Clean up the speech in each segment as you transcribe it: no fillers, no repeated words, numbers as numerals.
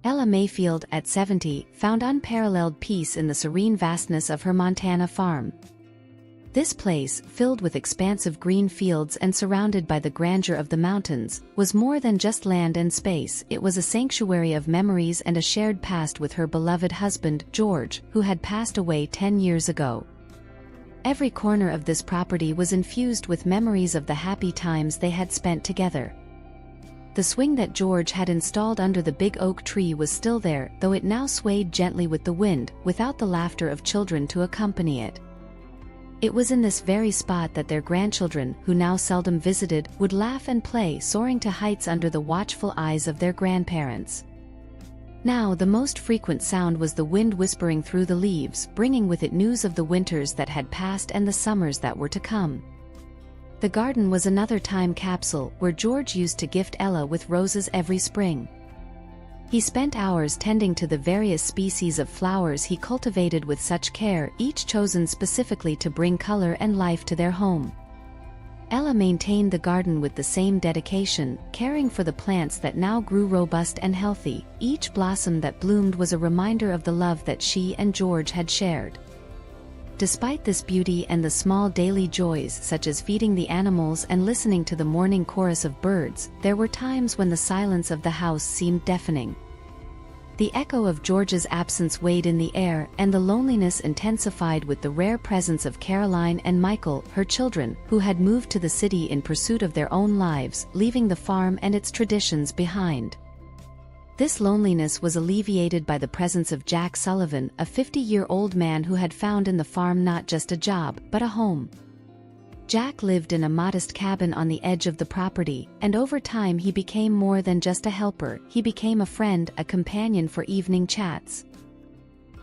Ella Mayfield, at 70, found unparalleled peace in the serene vastness of her Montana farm. This place, filled with expansive green fields and surrounded by the grandeur of the mountains, was more than just land and space. It was a sanctuary of memories and a shared past with her beloved husband, George, who had passed away 10 years ago. Every corner of this property was infused with memories of the happy times they had spent together. The swing that George had installed under the big oak tree was still there, though it now swayed gently with the wind, without the laughter of children to accompany it. It was in this very spot that their grandchildren, who now seldom visited, would laugh and play, soaring to heights under the watchful eyes of their grandparents. Now the most frequent sound was the wind whispering through the leaves, bringing with it news of the winters that had passed and the summers that were to come. The garden was another time capsule, where George used to gift Ella with roses every spring. He spent hours tending to the various species of flowers he cultivated with such care, each chosen specifically to bring color and life to their home. Ella maintained the garden with the same dedication, caring for the plants that now grew robust and healthy. Each blossom that bloomed was a reminder of the love that she and George had shared. Despite this beauty and the small daily joys such as feeding the animals and listening to the morning chorus of birds, there were times when the silence of the house seemed deafening. The echo of George's absence weighed in the air, and the loneliness intensified with the rare presence of Caroline and Michael, her children, who had moved to the city in pursuit of their own lives, leaving the farm and its traditions behind. This loneliness was alleviated by the presence of Jack Sullivan, a 50-year-old man who had found in the farm not just a job, but a home. Jack lived in a modest cabin on the edge of the property, and over time he became more than just a helper. He became a friend, a companion for evening chats.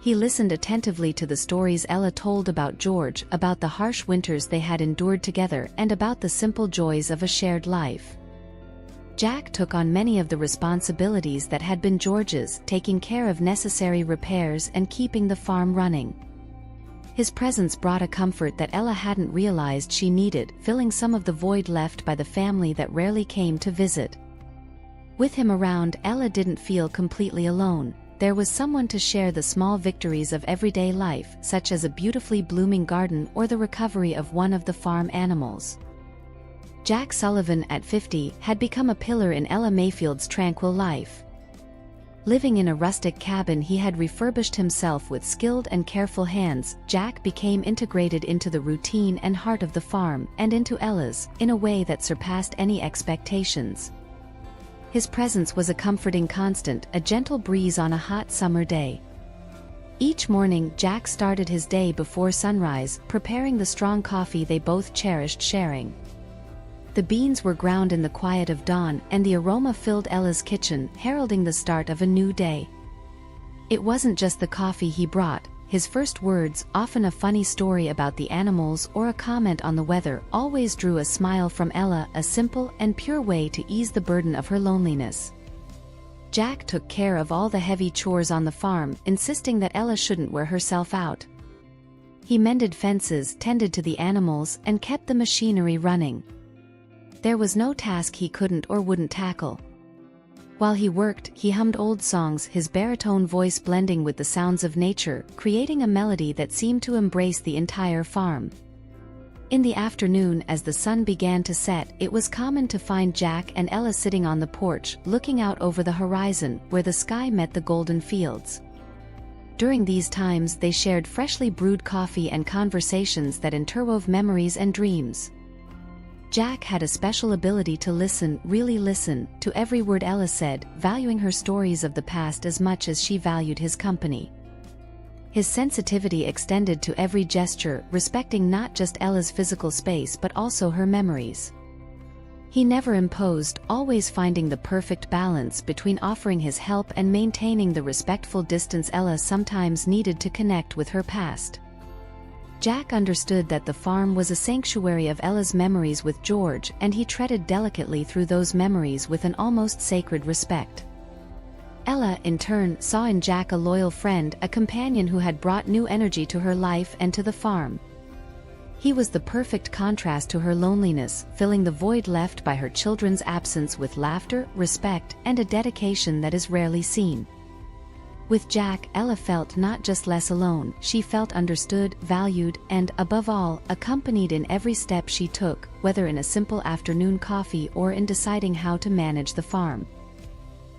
He listened attentively to the stories Ella told about George, about the harsh winters they had endured together, and about the simple joys of a shared life. Jack took on many of the responsibilities that had been George's, taking care of necessary repairs and keeping the farm running. His presence brought a comfort that Ella hadn't realized she needed, filling some of the void left by the family that rarely came to visit. With him around, Ella didn't feel completely alone. There was someone to share the small victories of everyday life, such as a beautifully blooming garden or the recovery of one of the farm animals. Jack Sullivan, at 50, had become a pillar in Ella Mayfield's tranquil life. Living in a rustic cabin he had refurbished himself with skilled and careful hands, Jack became integrated into the routine and heart of the farm, and into Ella's, in a way that surpassed any expectations. His presence was a comforting constant, a gentle breeze on a hot summer day. Each morning Jack started his day before sunrise, preparing the strong coffee they both cherished sharing. The beans were ground in the quiet of dawn, and the aroma filled Ella's kitchen, heralding the start of a new day. It wasn't just the coffee he brought. His first words, often a funny story about the animals or a comment on the weather, always drew a smile from Ella, a simple and pure way to ease the burden of her loneliness. Jack took care of all the heavy chores on the farm, insisting that Ella shouldn't wear herself out. He mended fences, tended to the animals, and kept the machinery running. There was no task he couldn't or wouldn't tackle. While he worked, he hummed old songs, his baritone voice blending with the sounds of nature, creating a melody that seemed to embrace the entire farm. In the afternoon, as the sun began to set, it was common to find Jack and Ella sitting on the porch, looking out over the horizon, where the sky met the golden fields. During these times they shared freshly brewed coffee and conversations that interwove memories and dreams. Jack had a special ability to listen, really listen, to every word Ella said, valuing her stories of the past as much as she valued his company. His sensitivity extended to every gesture, respecting not just Ella's physical space but also her memories. He never imposed, always finding the perfect balance between offering his help and maintaining the respectful distance Ella sometimes needed to connect with her past. Jack understood that the farm was a sanctuary of Ella's memories with George, and he treaded delicately through those memories with an almost sacred respect. Ella, in turn, saw in Jack a loyal friend, a companion who had brought new energy to her life and to the farm. He was the perfect contrast to her loneliness, filling the void left by her children's absence with laughter, respect, and a dedication that is rarely seen. With Jack, Ella felt not just less alone, she felt understood, valued, and, above all, accompanied in every step she took, whether in a simple afternoon coffee or in deciding how to manage the farm.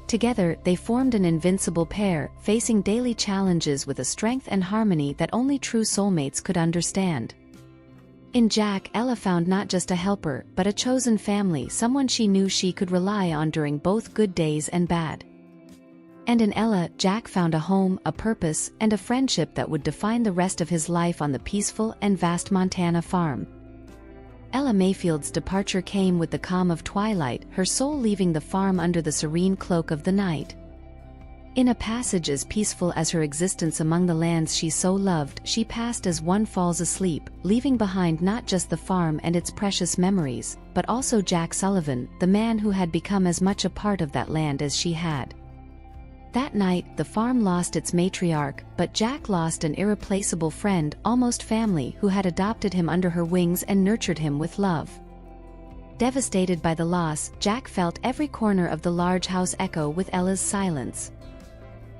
Together, they formed an invincible pair, facing daily challenges with a strength and harmony that only true soulmates could understand. In Jack, Ella found not just a helper, but a chosen family, someone she knew she could rely on during both good days and bad. And in Ella, Jack found a home, a purpose, and a friendship that would define the rest of his life on the peaceful and vast Montana farm. Ella Mayfield's departure came with the calm of twilight, her soul leaving the farm under the serene cloak of the night. In a passage as peaceful as her existence among the lands she so loved, she passed as one falls asleep, leaving behind not just the farm and its precious memories, but also Jack Sullivan, the man who had become as much a part of that land as she had. That night, the farm lost its matriarch, but Jack lost an irreplaceable friend, almost family, who had adopted him under her wings and nurtured him with love. Devastated by the loss, Jack felt every corner of the large house echo with Ella's silence.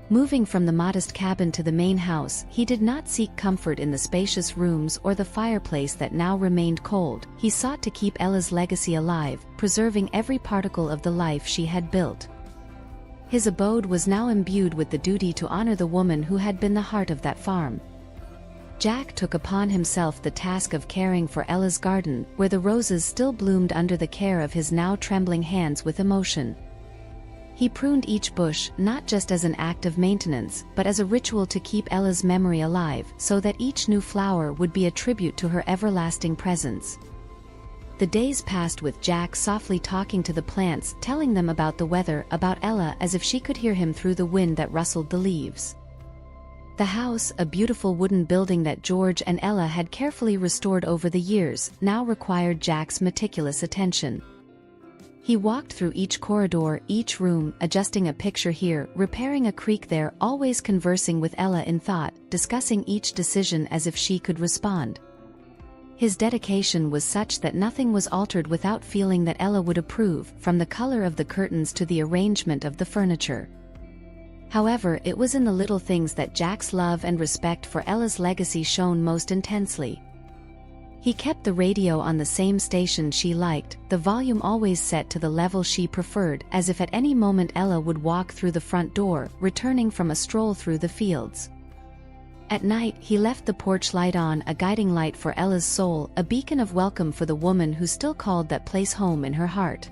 Moving from the modest cabin to the main house, he did not seek comfort in the spacious rooms or the fireplace that now remained cold. He sought to keep Ella's legacy alive, preserving every particle of the life she had built. His abode was now imbued with the duty to honor the woman who had been the heart of that farm. Jack took upon himself the task of caring for Ella's garden, where the roses still bloomed under the care of his now trembling hands with emotion. He pruned each bush, not just as an act of maintenance, but as a ritual to keep Ella's memory alive, so that each new flower would be a tribute to her everlasting presence. The days passed with Jack softly talking to the plants, telling them about the weather, about Ella, as if she could hear him through the wind that rustled the leaves. The house, a beautiful wooden building that George and Ella had carefully restored over the years, now required Jack's meticulous attention. He walked through each corridor, each room, adjusting a picture here, repairing a creak there, always conversing with Ella in thought, discussing each decision as if she could respond. His dedication was such that nothing was altered without feeling that Ella would approve, from the color of the curtains to the arrangement of the furniture. However, it was in the little things that Jack's love and respect for Ella's legacy shone most intensely. He kept the radio on the same station she liked, the volume always set to the level she preferred, as if at any moment Ella would walk through the front door, returning from a stroll through the fields. At night, he left the porch light on, a guiding light for Ella's soul, a beacon of welcome for the woman who still called that place home in her heart.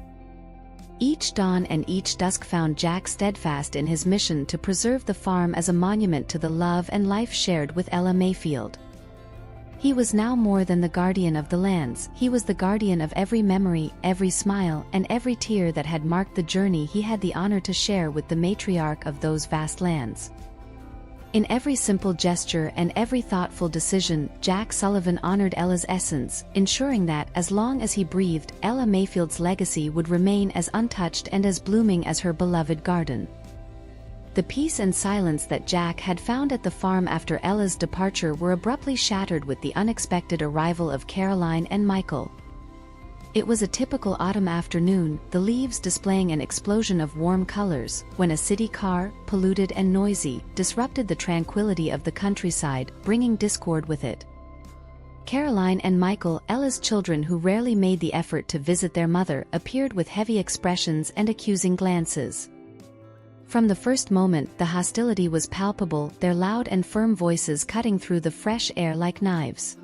Each dawn and each dusk found Jack steadfast in his mission to preserve the farm as a monument to the love and life shared with Ella Mayfield. He was now more than the guardian of the lands, he was the guardian of every memory, every smile, and every tear that had marked the journey he had the honor to share with the matriarch of those vast lands. In every simple gesture and every thoughtful decision, Jack Sullivan honored Ella's essence, ensuring that, as long as he breathed, Ella Mayfield's legacy would remain as untouched and as blooming as her beloved garden. The peace and silence that Jack had found at the farm after Ella's departure were abruptly shattered with the unexpected arrival of Caroline and Michael. It was a typical autumn afternoon, the leaves displaying an explosion of warm colors, when a city car, polluted and noisy, disrupted the tranquility of the countryside, bringing discord with it. Caroline and Michael, Ella's children who rarely made the effort to visit their mother, appeared with heavy expressions and accusing glances. From the first moment, the hostility was palpable, their loud and firm voices cutting through the fresh air like knives.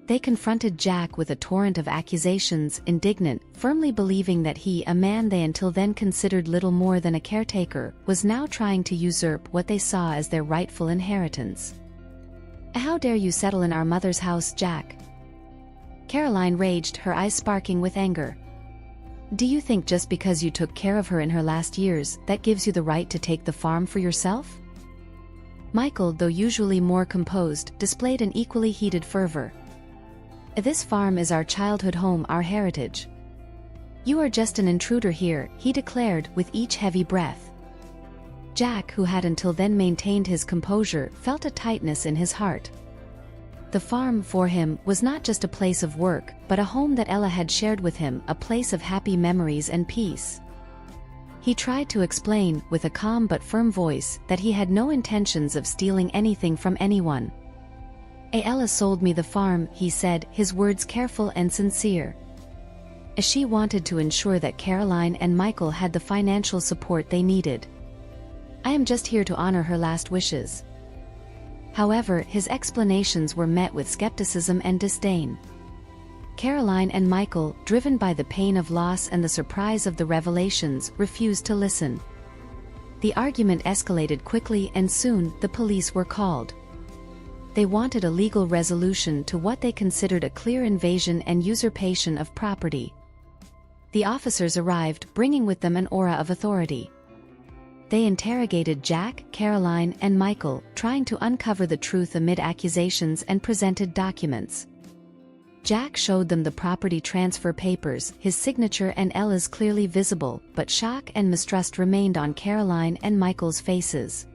They confronted Jack with a torrent of accusations, indignant, firmly believing that he, a man they until then considered little more than a caretaker, was now trying to usurp what they saw as their rightful inheritance. "How dare you settle in our mother's house, Jack?" Caroline raged, her eyes sparking with anger. "Do you think just because you took care of her in her last years, that gives you the right to take the farm for yourself?" Michael, though usually more composed, displayed an equally heated fervor. "This farm is our childhood home, our heritage. You are just an intruder here," he declared, with each heavy breath. Jack, who had until then maintained his composure, felt a tightness in his heart. The farm, for him, was not just a place of work, but a home that Ella had shared with him, a place of happy memories and peace. He tried to explain, with a calm but firm voice, that he had no intentions of stealing anything from anyone. Ella sold me the farm, he said, his words careful and sincere. She wanted to ensure that Caroline and Michael had the financial support they needed. I am just here to honor her last wishes. However, his explanations were met with skepticism and disdain. Caroline and Michael, driven by the pain of loss and the surprise of the revelations, refused to listen. The argument escalated quickly and soon the police were called. They wanted a legal resolution to what they considered a clear invasion and usurpation of property. The officers arrived, bringing with them an aura of authority. They interrogated Jack, Caroline, and Michael, trying to uncover the truth amid accusations, and presented documents. Jack showed them the property transfer papers, his signature and Ella's clearly visible, but shock and mistrust remained on Caroline and Michael's faces.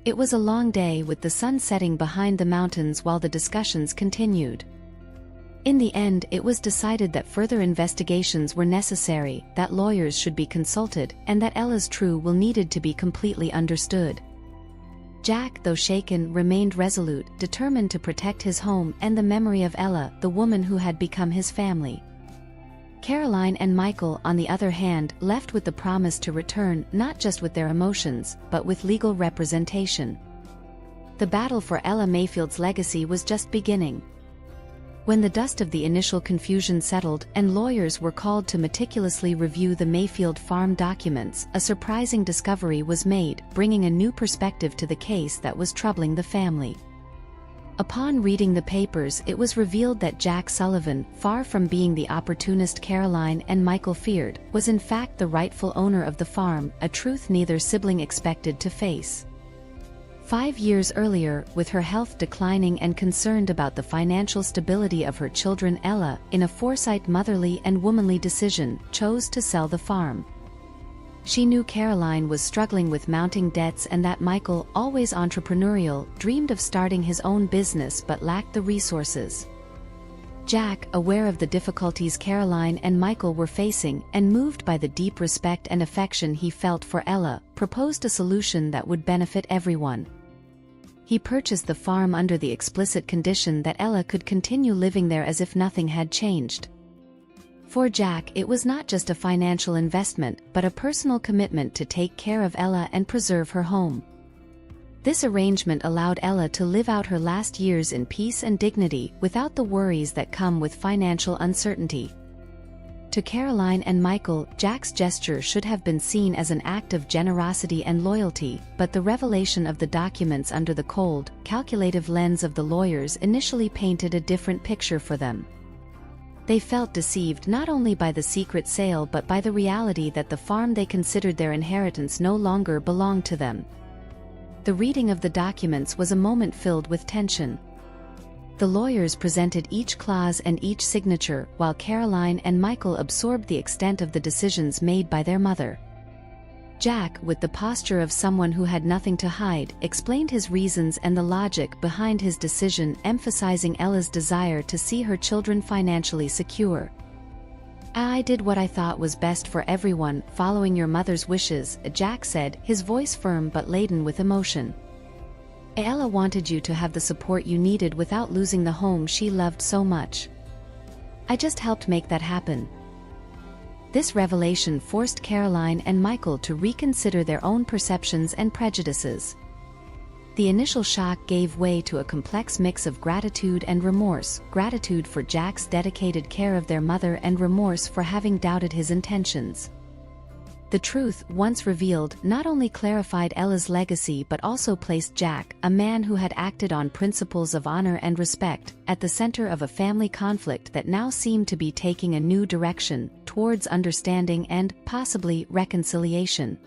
It was a long day with the sun setting behind the mountains while the discussions continued. In the end, it was decided that further investigations were necessary, that lawyers should be consulted, and that Ella's true will needed to be completely understood. Jack, though shaken, remained resolute, determined to protect his home and the memory of Ella, the woman who had become his family. Caroline and Michael, on the other hand, left with the promise to return, not just with their emotions, but with legal representation. The battle for Ella Mayfield's legacy was just beginning. When the dust of the initial confusion settled and lawyers were called to meticulously review the Mayfield farm documents, a surprising discovery was made, bringing a new perspective to the case that was troubling the family. Upon reading the papers, it was revealed that Jack Sullivan, far from being the opportunist Caroline and Michael feared, was in fact the rightful owner of the farm, a truth neither sibling expected to face. 5 years earlier, with her health declining and concerned about the financial stability of her children, Ella, in a foresight motherly and womanly decision, chose to sell the farm. She knew Caroline was struggling with mounting debts and that Michael, always entrepreneurial, dreamed of starting his own business but lacked the resources. Jack, aware of the difficulties Caroline and Michael were facing, and moved by the deep respect and affection he felt for Ella, proposed a solution that would benefit everyone. He purchased the farm under the explicit condition that Ella could continue living there as if nothing had changed. For Jack, it was not just a financial investment, but a personal commitment to take care of Ella and preserve her home. This arrangement allowed Ella to live out her last years in peace and dignity, without the worries that come with financial uncertainty. To Caroline and Michael, Jack's gesture should have been seen as an act of generosity and loyalty, but the revelation of the documents under the cold, calculative lens of the lawyers initially painted a different picture for them. They felt deceived not only by the secret sale but by the reality that the farm they considered their inheritance no longer belonged to them. The reading of the documents was a moment filled with tension. The lawyers presented each clause and each signature, while Caroline and Michael absorbed the extent of the decisions made by their mother. Jack, with the posture of someone who had nothing to hide, explained his reasons and the logic behind his decision, emphasizing Ella's desire to see her children financially secure. "I did what I thought was best for everyone, following your mother's wishes," Jack said, his voice firm but laden with emotion. "Ella wanted you to have the support you needed without losing the home she loved so much. I just helped make that happen." This revelation forced Caroline and Michael to reconsider their own perceptions and prejudices. The initial shock gave way to a complex mix of gratitude and remorse, gratitude for Jack's dedicated care of their mother and remorse for having doubted his intentions. The truth, once revealed, not only clarified Ella's legacy but also placed Jack, a man who had acted on principles of honor and respect, at the center of a family conflict that now seemed to be taking a new direction, towards understanding and, possibly, reconciliation.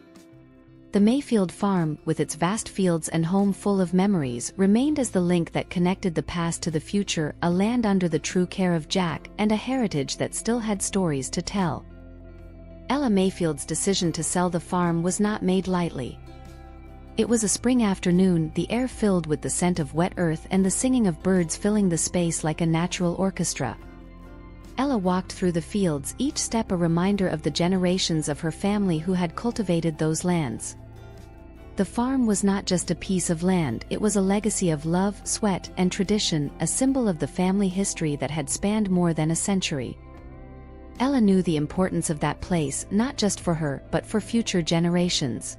The Mayfield farm, with its vast fields and home full of memories, remained as the link that connected the past to the future, a land under the true care of Jack, and a heritage that still had stories to tell. Ella Mayfield's decision to sell the farm was not made lightly. It was a spring afternoon, the air filled with the scent of wet earth and the singing of birds filling the space like a natural orchestra. Ella walked through the fields, each step a reminder of the generations of her family who had cultivated those lands. The farm was not just a piece of land, it was a legacy of love, sweat, and tradition, a symbol of the family history that had spanned more than a century. Ella knew the importance of that place, not just for her, but for future generations.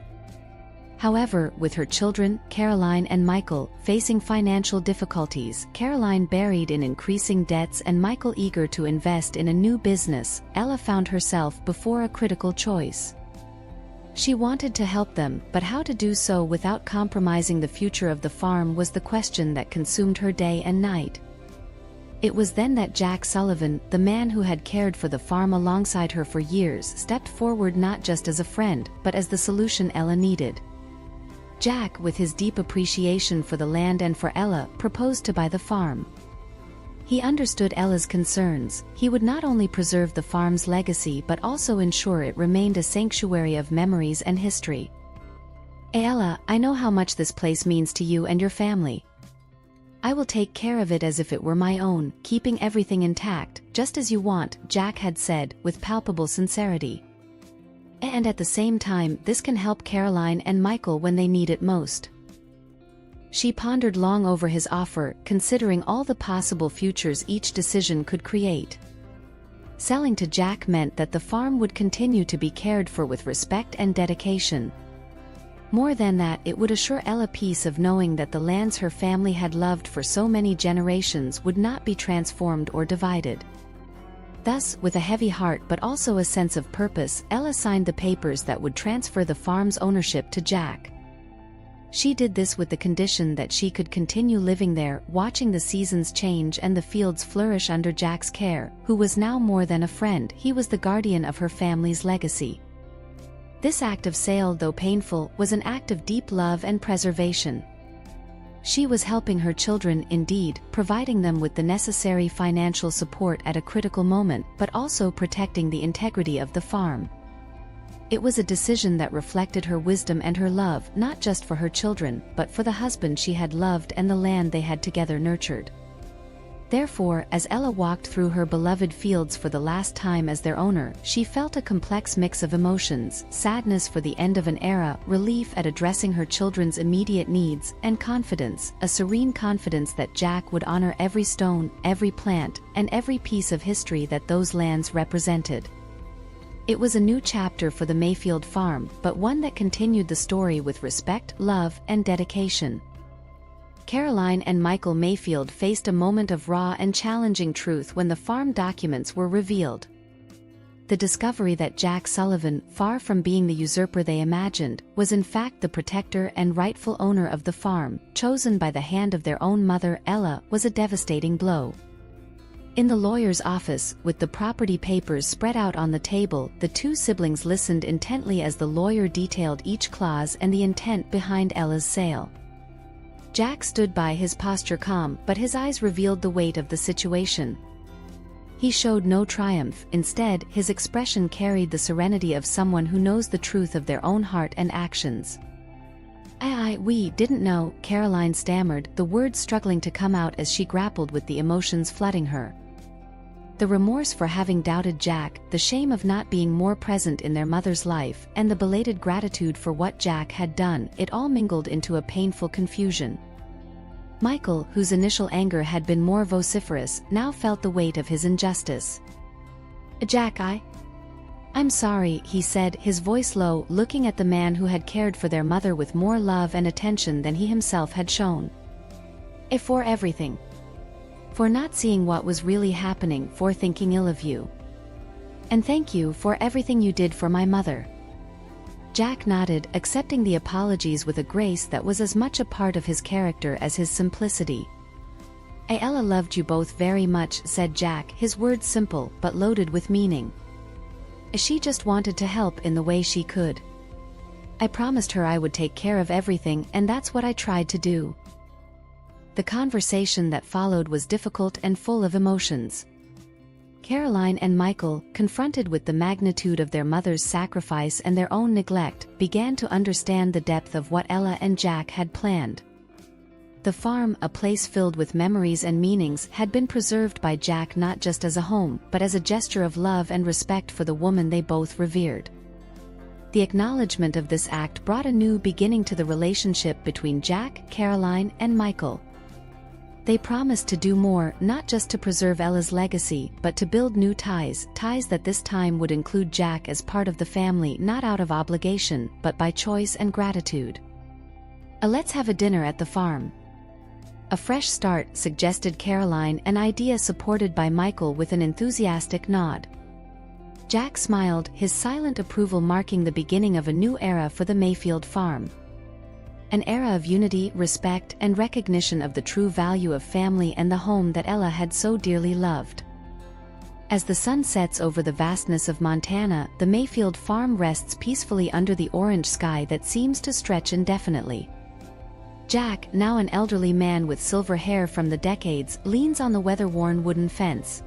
However, with her children, Caroline and Michael, facing financial difficulties, Caroline buried in increasing debts and Michael eager to invest in a new business, Ella found herself before a critical choice. She wanted to help them, but how to do so without compromising the future of the farm was the question that consumed her day and night. It was then that Jack Sullivan, the man who had cared for the farm alongside her for years, stepped forward not just as a friend, but as the solution Ella needed. Jack, with his deep appreciation for the land and for Ella, proposed to buy the farm. He understood Ella's concerns. He would not only preserve the farm's legacy but also ensure it remained a sanctuary of memories and history. Ella, I know how much this place means to you and your family. I will take care of it as if it were my own, keeping everything intact, just as you want, Jack had said, with palpable sincerity. And at the same time, this can help Caroline and Michael when they need it most. She pondered long over his offer, considering all the possible futures each decision could create. Selling to Jack meant that the farm would continue to be cared for with respect and dedication. More than that, it would assure Ella peace of knowing that the lands her family had loved for so many generations would not be transformed or divided. Thus, with a heavy heart but also a sense of purpose, Ella signed the papers that would transfer the farm's ownership to Jack. She did this with the condition that she could continue living there, watching the seasons change and the fields flourish under Jack's care, who was now more than a friend, he was the guardian of her family's legacy. This act of sale, though painful, was an act of deep love and preservation. She was helping her children, indeed, providing them with the necessary financial support at a critical moment, but also protecting the integrity of the farm. It was a decision that reflected her wisdom and her love, not just for her children, but for the husband she had loved and the land they had together nurtured. Therefore, as Ella walked through her beloved fields for the last time as their owner, she felt a complex mix of emotions: sadness for the end of an era, relief at addressing her children's immediate needs, and confidence, a serene confidence that Jack would honor every stone, every plant, and every piece of history that those lands represented. It was a new chapter for the Mayfield farm, but one that continued the story with respect, love, and dedication. Caroline and Michael Mayfield faced a moment of raw and challenging truth when the farm documents were revealed. The discovery that Jack Sullivan, far from being the usurper they imagined, was in fact the protector and rightful owner of the farm, chosen by the hand of their own mother, Ella, was a devastating blow. In the lawyer's office, with the property papers spread out on the table, the two siblings listened intently as the lawyer detailed each clause and the intent behind Ella's sale. Jack stood by, his posture calm, but his eyes revealed the weight of the situation. He showed no triumph; instead, his expression carried the serenity of someone who knows the truth of their own heart and actions. We didn't know," Caroline stammered, the words struggling to come out as she grappled with the emotions flooding her. The remorse for having doubted Jack, the shame of not being more present in their mother's life, and the belated gratitude for what Jack had done, it all mingled into a painful confusion. Michael, whose initial anger had been more vociferous, now felt the weight of his injustice. "Jack, I'm sorry," he said, his voice low, looking at the man who had cared for their mother with more love and attention than he himself had shown. "For everything. For not seeing what was really happening, for thinking ill of you. And thank you for everything you did for my mother." Jack nodded, accepting the apologies with a grace that was as much a part of his character as his simplicity. "Ella loved you both very much," said Jack, his words simple, but loaded with meaning. "She just wanted to help in the way she could. I promised her I would take care of everything, and that's what I tried to do." The conversation that followed was difficult and full of emotions. Caroline and Michael, confronted with the magnitude of their mother's sacrifice and their own neglect, began to understand the depth of what Ella and Jack had planned. The farm, a place filled with memories and meanings, had been preserved by Jack not just as a home, but as a gesture of love and respect for the woman they both revered. The acknowledgement of this act brought a new beginning to the relationship between Jack, Caroline, and Michael. They promised to do more, not just to preserve Ella's legacy, but to build new ties that this time would include Jack as part of the family, not out of obligation, but by choice and gratitude. Let's have a dinner at the farm. A fresh start, suggested Caroline, an idea supported by Michael with an enthusiastic nod. Jack smiled, his silent approval marking the beginning of a new era for the Mayfield farm. An era of unity, respect, and recognition of the true value of family and the home that Ella had so dearly loved. As the sun sets over the vastness of Montana, the Mayfield farm rests peacefully under the orange sky that seems to stretch indefinitely. Jack, now an elderly man with silver hair from the decades, leans on the weather-worn wooden fence.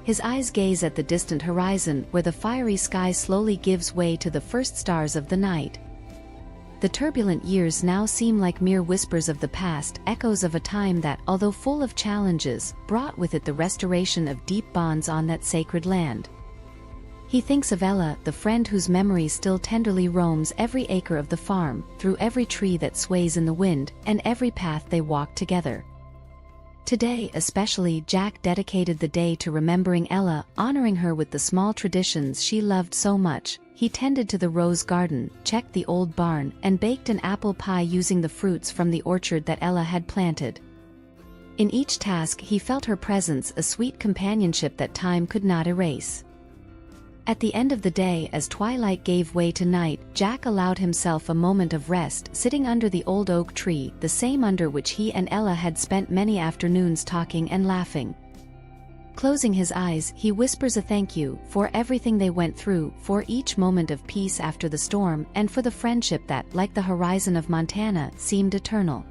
His eyes gaze at the distant horizon, where the fiery sky slowly gives way to the first stars of the night. The turbulent years now seem like mere whispers of the past, echoes of a time that, although full of challenges, brought with it the restoration of deep bonds on that sacred land. He thinks of Ella, the friend whose memory still tenderly roams every acre of the farm, through every tree that sways in the wind, and every path they walk together. Today especially, Jack dedicated the day to remembering Ella, honoring her with the small traditions she loved so much. He tended to the rose garden, checked the old barn, and baked an apple pie using the fruits from the orchard that Ella had planted. In each task he felt her presence, a sweet companionship that time could not erase. At the end of the day, as twilight gave way to night, Jack allowed himself a moment of rest, sitting under the old oak tree, the same under which he and Ella had spent many afternoons talking and laughing. Closing his eyes, he whispers a thank you for everything they went through, for each moment of peace after the storm, and for the friendship that, like the horizon of Montana, seemed eternal.